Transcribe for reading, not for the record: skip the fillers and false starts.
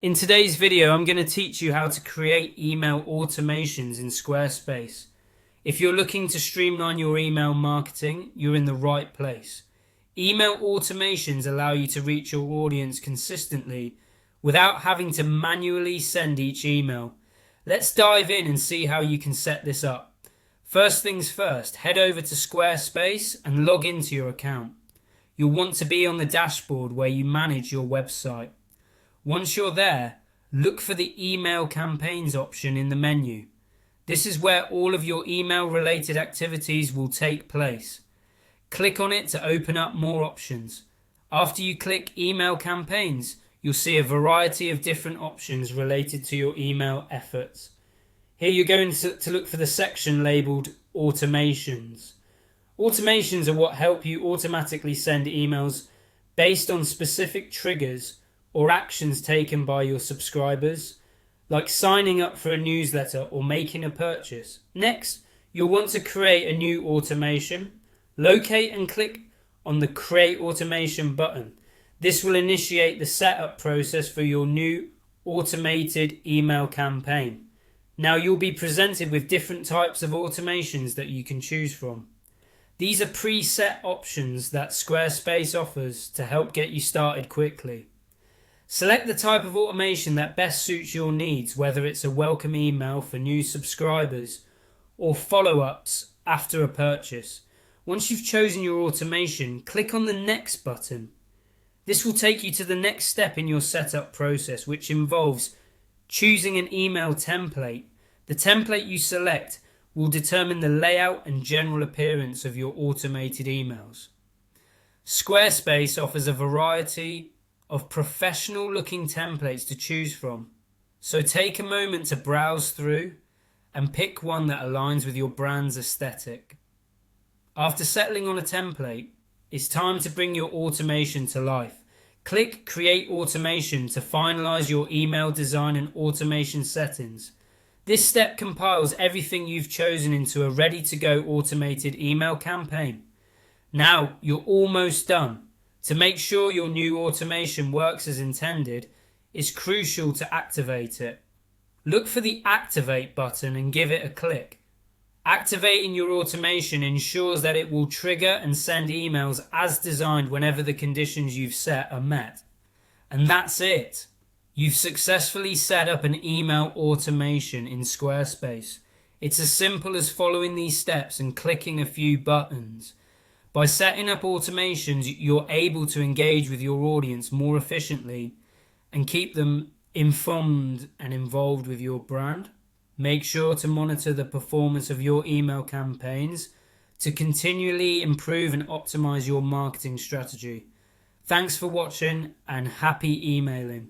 In today's video, I'm going to teach you how to create email automations in Squarespace. If you're looking to streamline your email marketing, you're in the right place. Email automations allow you to reach your audience consistently without having to manually send each email. Let's dive in and see how you can set this up. First things first, head over to Squarespace and log into your account. You'll want to be on the dashboard where you manage your website. Once you're there, look for the email campaigns option in the menu. This is where all of your email related activities will take place. Click on it to open up more options. After you click email campaigns, you'll see a variety of different options related to your email efforts. Here you're going to look for the section labeled automations. Automations are what help you automatically send emails based on specific triggers or actions taken by your subscribers, like signing up for a newsletter or making a purchase. Next, you'll want to create a new automation. Locate and click on the Create Automation button. This will initiate the setup process for your new automated email campaign. Now you'll be presented with different types of automations that you can choose from. These are preset options that Squarespace offers to help get you started quickly. Select the type of automation that best suits your needs, whether it's a welcome email for new subscribers or follow-ups after a purchase. Once you've chosen your automation, click on the Next button. This will take you to the next step in your setup process, which involves choosing an email template. The template you select will determine the layout and general appearance of your automated emails. Squarespace offers a variety of professional looking templates to choose from. So take a moment to browse through and pick one that aligns with your brand's aesthetic. After settling on a template, it's time to bring your automation to life. Click Create Automation to finalize your email design and automation settings. This step compiles everything you've chosen into a ready-to-go automated email campaign. Now you're almost done. To make sure your new automation works as intended, it's crucial to activate it. Look for the Activate button and give it a click. Activating your automation ensures that it will trigger and send emails as designed whenever the conditions you've set are met. And that's it. You've successfully set up an email automation in Squarespace. It's as simple as following these steps and clicking a few buttons. By setting up automations, you're able to engage with your audience more efficiently and keep them informed and involved with your brand. Make sure to monitor the performance of your email campaigns to continually improve and optimize your marketing strategy. Thanks for watching and happy emailing.